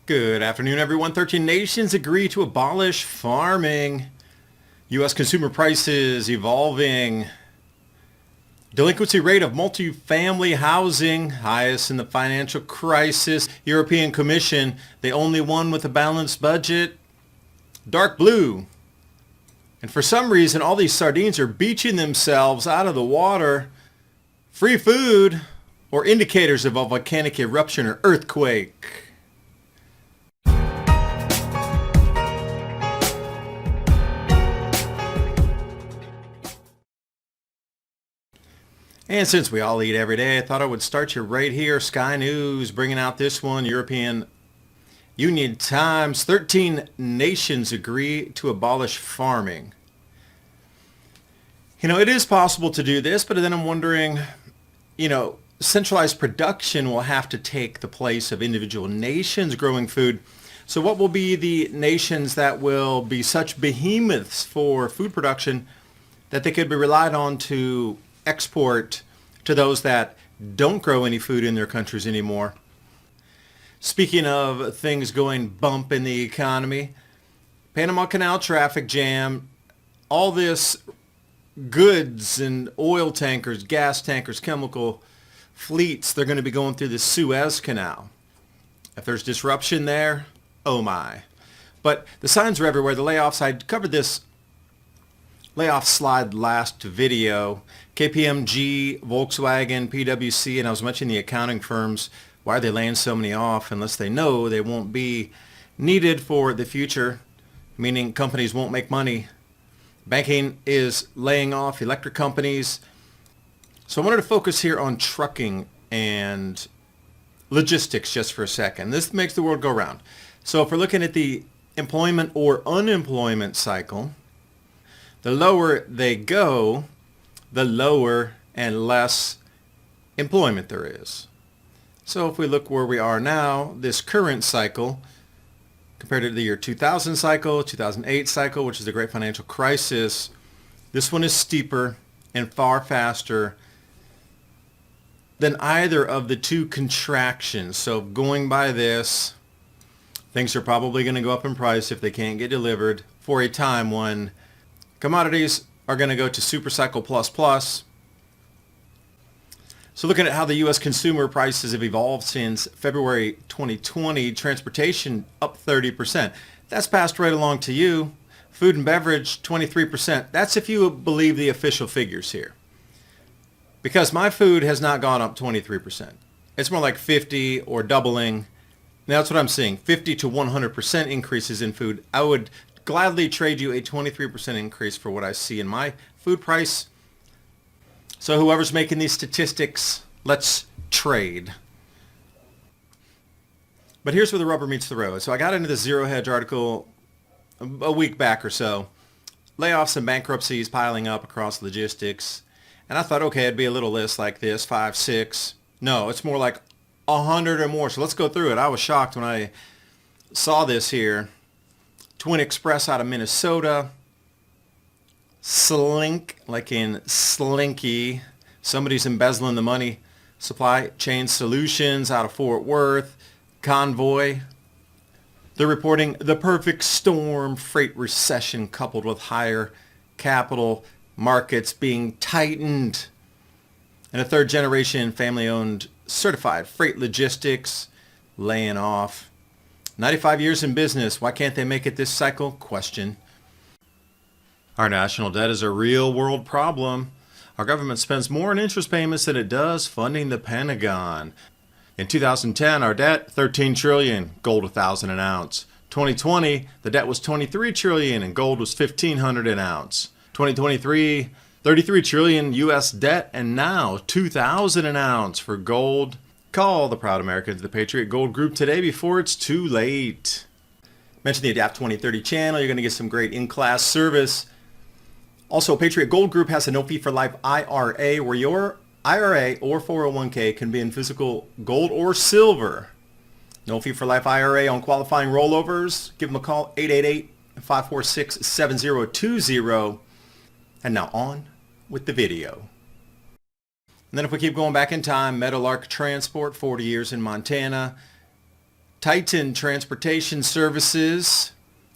Good afternoon, everyone. 13 nations agree to abolish farming. U.S. consumer prices evolving. Delinquency rate of multifamily housing, highest in the financial crisis. European Commission, the only one with a balanced budget. Dark blue. And for some reason, all these sardines are beaching themselves out of the water. Free food or indicators of a volcanic eruption or earthquake. And since we all eat every day, I thought I would start you right here. Sky News bringing out this one. European Union Times. 13 nations agree to abolish farming. It is possible to do this, but then I'm wondering, centralized production will have to take the place of individual nations growing food. So what will be the nations that will be such behemoths for food production that they could be relied on to export to those that don't grow any food in their countries anymore? Speaking of things going bump in the economy, Panama Canal traffic jam, all this goods and oil tankers, gas tankers, chemical fleets, they're going to be going through the Suez Canal. If there's disruption there, oh my. But the signs are everywhere. The layoffs, I covered this layoff slide last video. KPMG, Volkswagen, PwC, and I was mentioning the accounting firms. Why are they laying so many off unless they know they won't be needed for the future, meaning companies won't make money. Banking is laying off electric companies. So I wanted to focus here on trucking and logistics just for a second. This makes the world go round. So if we're looking at the employment or unemployment cycle, the lower they go, the lower and less employment there is. So if we look where we are now, this current cycle, compared to the year 2000 cycle, 2008 cycle, which is the great financial crisis, this one is steeper and far faster than either of the two contractions. So going by this, things are probably going to go up in price if they can't get delivered for a time when commodities are going to go to super cycle plus plus. So looking at how the U.S. consumer prices have evolved since February 2020, transportation up 30%. That's passed right along to you. Food and beverage, 23%. That's if you believe the official figures here. Because my food has not gone up 23%. It's more like 50 or doubling. Now that's what I'm seeing, 50 to 100% increases in food. I would gladly trade you a 23% increase for what I see in my food price. So whoever's making these statistics, let's trade. But here's where the rubber meets the road. So I got into the Zero Hedge article a week back or so. Layoffs and bankruptcies piling up across logistics. And I thought, okay, it'd be a little list like this, 5, 6. No, it's more like 100 or more. So let's go through it. I was shocked when I saw this here. Twin Express out of Minnesota. Slink, like in Slinky. Somebody's embezzling the money. Supply Chain Solutions out of Fort Worth. Convoy. They're reporting the perfect storm, freight recession coupled with higher capital markets being tightened. And a third generation family-owned certified freight logistics laying off. 95 years in business. Why can't they make it this cycle? Question. Our national debt is a real world problem. Our government spends more in interest payments than it does funding the Pentagon. In 2010, our debt, $13 trillion, gold 1,000 an ounce. 2020, the debt was $23 trillion and gold was $1,500 an ounce. 2023, $33 trillion U.S. debt and now $2,000 an ounce for gold. Call the proud Americans the Patriot Gold Group today before it's too late. Mention the Adapt 2030 channel. You're going to get some great in-class service. Also, Patriot Gold Group has a no fee for life IRA where your IRA or 401k can be in physical gold or silver. No fee for life IRA on qualifying rollovers. Give them a call, 888-546-7020. And now on with the video. And then if we keep going back in time, Meadowlark Transport, 40 years in Montana. Titan Transportation Services.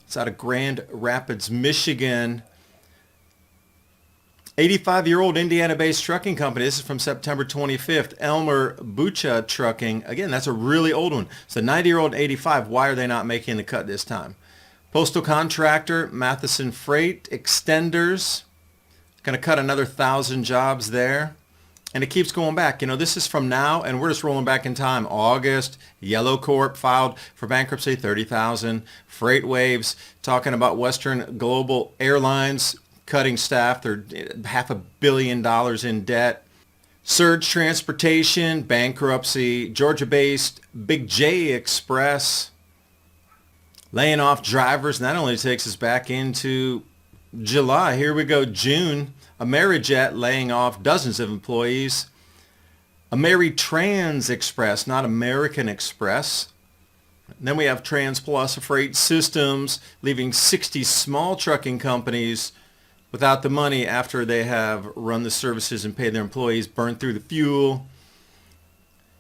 It's out of Grand Rapids, Michigan. 85-year-old Indiana-based trucking company. This is from September 25th. Elmer Bucha Trucking. Again, that's a really old one. So 90-year-old, 85. Why are they not making the cut this time? Postal contractor, Matheson Freight Extenders. Going to cut another 1,000 jobs there. And it keeps going back. You know, this is from now, and we're just rolling back in time. August, Yellow Corp filed for bankruptcy, 30,000. Freight Waves, talking about Western Global Airlines cutting staff. They're $500 million in debt. Surge Transportation, bankruptcy. Georgia-based Big J Express, laying off drivers. And that only takes us back into July. Here we go, June. Amerijet laying off dozens of employees. Ameritrans Express, not American Express. And then we have TransPlus Freight Systems, leaving 60 small trucking companies without the money after they have run the services and paid their employees, burned through the fuel.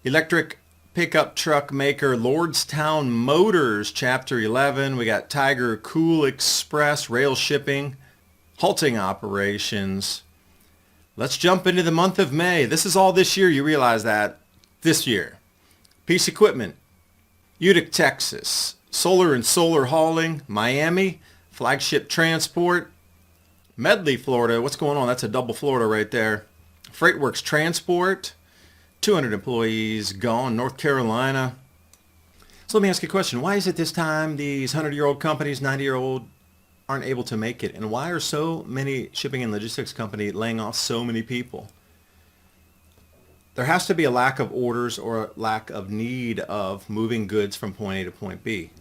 Electric pickup truck maker Lordstown Motors, Chapter 11. We got Tiger Cool Express, rail shipping, halting operations. Let's jump into the month of May. This is all this year. You realize that this year. Peace Equipment, Utica, Texas. Solar and Solar Hauling, Miami. Flagship Transport, Medley, Florida. What's going on? That's a double Florida right there. FreightWorks Transport, 200 employees gone. North Carolina. So let me ask you a question. Why is it this time these 100-year-old companies, 90-year-old aren't able to make it? And why are so many shipping and logistics companies laying off so many people? There has to be a lack of orders or a lack of need of moving goods from point A to point B.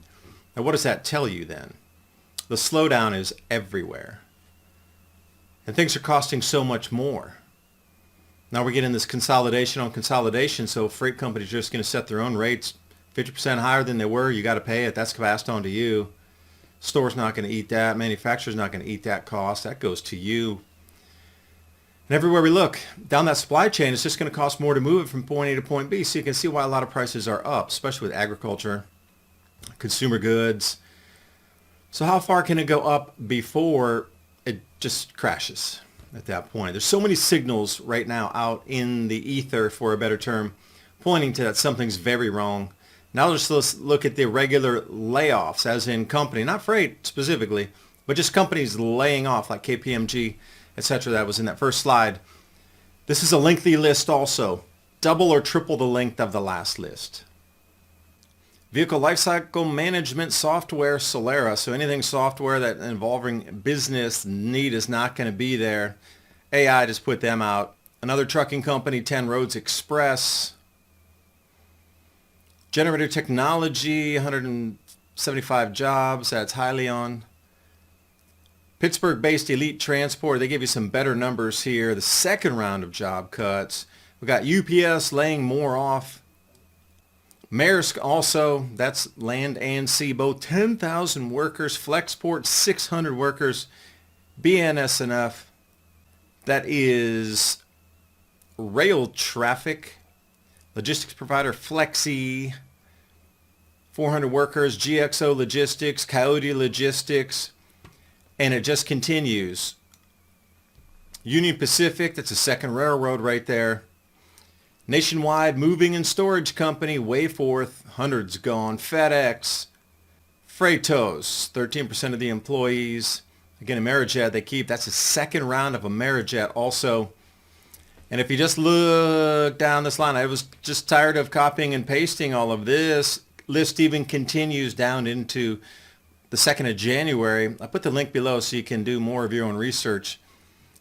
Now, what does that tell you then? The slowdown is everywhere. And things are costing so much more. Now we're getting this consolidation on consolidation, so freight companies are just going to set their own rates 50% higher than they were. You got to pay it. That's passed on to you. Store's not going to eat that. Manufacturer's not going to eat that cost. That goes to you. And everywhere we look, down that supply chain, it's just going to cost more to move it from point A to point B. So you can see why a lot of prices are up, especially with agriculture, consumer goods. So how far can it go up before it just crashes at that point? There's so many signals right now out in the ether, for a better term, pointing to that something's very wrong. Now let's look at the regular layoffs, as in company, not freight specifically, but just companies laying off like KPMG, etc. That was in that first slide. This is a lengthy list also, double or triple the length of the last list. Vehicle lifecycle management software, Solera. So anything software that involving business need is not going to be there. AI just put them out. Another trucking company, 10 Roads Express. Generator Technology, 175 jobs. That's Hyliion. Pittsburgh-based Elite Transport. They give you some better numbers here. The second round of job cuts. We got UPS laying more off. Maersk also, that's land and sea, both 10,000 workers. Flexport, 600 workers. BNSF, that is rail traffic. Logistics provider Flexi, 400 workers. GXO Logistics, Coyote Logistics, and it just continues. Union Pacific, that's a second railroad right there. Nationwide Moving and Storage Company, Wayforth, hundreds gone. FedEx, Freightos, 13% of the employees. Again, Amerijet they keep. That's the second round of Amerijet also. And if you just look down this line, I was just tired of copying and pasting all of this. List even continues down into the 2nd of January. I put the link below so you can do more of your own research.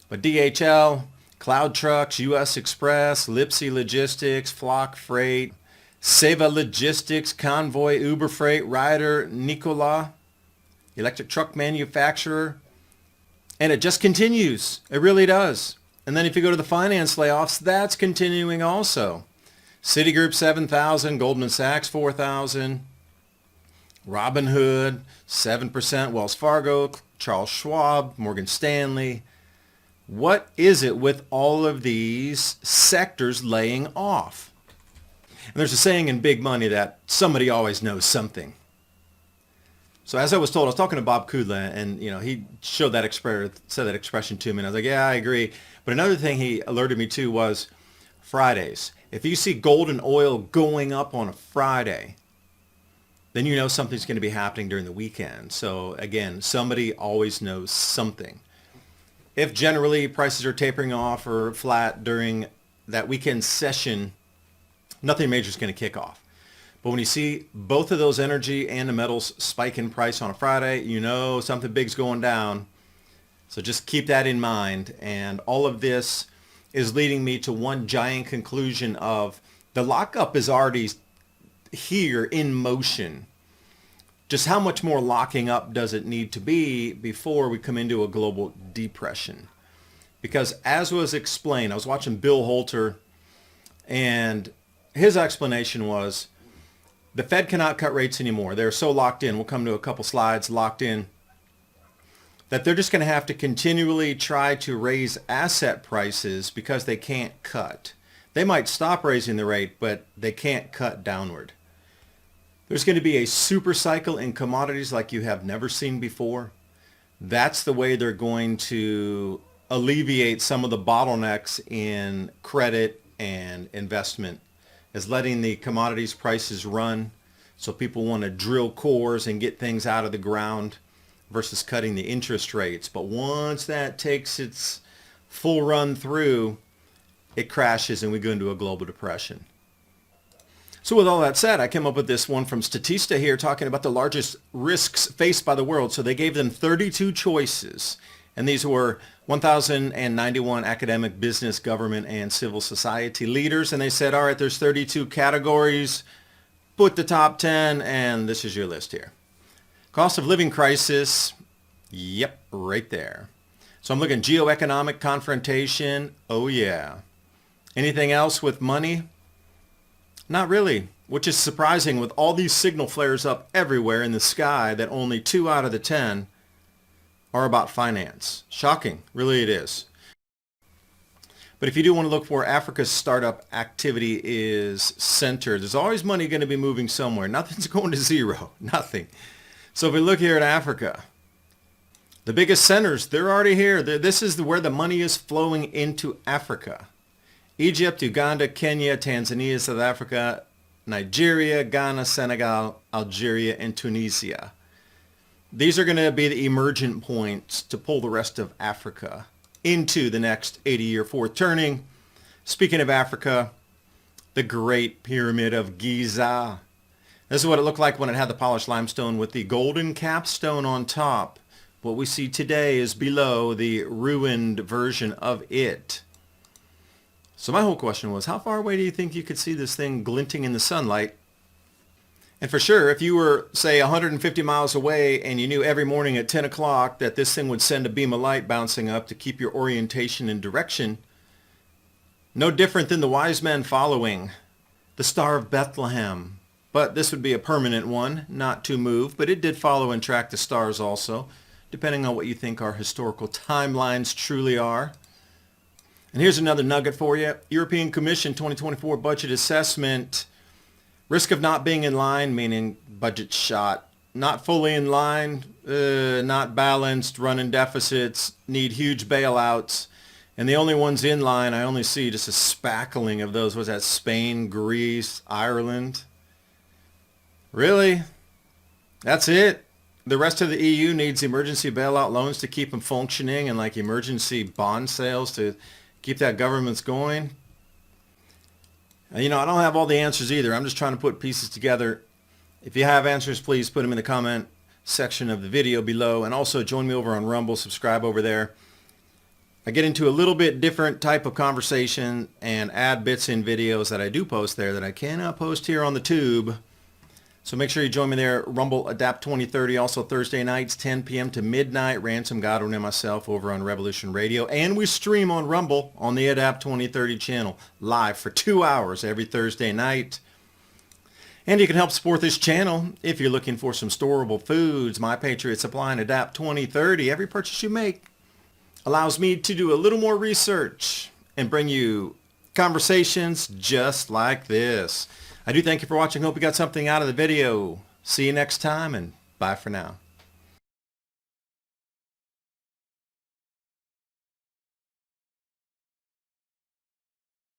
But DHL, Cloud Trucks, US Express, Lipsy Logistics, Flock Freight, Seva Logistics, Convoy, Uber Freight, Ryder, Nikola, electric truck manufacturer. And it just continues. It really does. And then if you go to the finance layoffs, that's continuing also. Citigroup, 7,000. Goldman Sachs, 4,000. Robinhood, 7%. Wells Fargo, Charles Schwab, Morgan Stanley. What is it with all of these sectors laying off? And there's a saying in big money that somebody always knows something. So as I was told, I was talking to Bob Kudla, and he showed that said that expression to me, and I was like, yeah, I agree. But another thing he alerted me to was Fridays. If you see gold and oil going up on a Friday, then you know something's going to be happening during the weekend. So again, somebody always knows something. If generally prices are tapering off or flat during that weekend session, nothing major is going to kick off. But when you see both of those energy and the metals spike in price on a Friday, you know something big's going down. So just keep that in mind. And all of this is leading me to one giant conclusion of the lockup is already here in motion. Just how much more locking up does it need to be before we come into a global depression? Because as was explained, I was watching Bill Holter, and his explanation was the Fed cannot cut rates anymore. They're so locked in. We'll come to a couple slides locked in. That they're just going to have to continually try to raise asset prices because they can't cut. They might stop raising the rate, but they can't cut downward. There's going to be a super cycle in commodities like you have never seen before. That's the way they're going to alleviate some of the bottlenecks in credit and investment, is letting the commodities prices run so people want to drill cores and get things out of the ground versus cutting the interest rates. But once that takes its full run through, it crashes and we go into a global depression. So with all that said, I came up with this one from Statista here talking about the largest risks faced by the world. So they gave them 32 choices, and these were 1,091 academic, business, government, and civil society leaders. And they said, all right, there's 32 categories, put the top 10, and this is your list here. Cost of living crisis, yep, right there. So I'm looking geoeconomic confrontation, oh yeah. Anything else with money? Not really, which is surprising with all these signal flares up everywhere in the sky that only 2 out of the 10 are about finance. Shocking, really it is. But if you do want to look for where Africa's startup activity is centered, there's always money going to be moving somewhere. Nothing's going to zero, nothing. So if we look here at Africa, the biggest centers, they're already here. This is where the money is flowing into Africa. Egypt, Uganda, Kenya, Tanzania, South Africa, Nigeria, Ghana, Senegal, Algeria, and Tunisia. These are going to be the emergent points to pull the rest of Africa into the next 80-year fourth turning. Speaking of Africa, the Great Pyramid of Giza. This is what it looked like when it had the polished limestone with the golden capstone on top. What we see today is below the ruined version of it. So my whole question was, how far away do you think you could see this thing glinting in the sunlight? And for sure, if you were, say, 150 miles away and you knew every morning at 10 o'clock that this thing would send a beam of light bouncing up to keep your orientation and direction, no different than the wise men following the Star of Bethlehem. But this would be a permanent one, not to move, but it did follow and track the stars also, depending on what you think our historical timelines truly are. And here's another nugget for you. European Commission 2024 budget assessment. Risk of not being in line, meaning budget shot. Not fully in line, not balanced, running deficits, need huge bailouts. And the only ones in line, I only see just a spackling of those. Was that Spain, Greece, Ireland? Really? That's it? The rest of the EU needs emergency bailout loans to keep them functioning and like emergency bond sales to keep that government's going. I don't have all the answers either. I'm just trying to put pieces together. If you have answers, please put them in the comment section of the video below. And also join me over on Rumble. Subscribe over there. I get into a little bit different type of conversation and add bits in videos that I do post there that I cannot post here on the tube. So make sure you join me there. Rumble Adapt 2030, also Thursday nights, 10 p.m. to midnight. Ransom, Godwin, and myself over on Revolution Radio. And we stream on Rumble on the Adapt 2030 channel live for 2 hours every Thursday night. And you can help support this channel if you're looking for some storable foods. My Patriot Supply and Adapt 2030. Every purchase you make allows me to do a little more research and bring you conversations just like this. I do thank you for watching. Hope you got something out of the video. See you next time, and bye for now.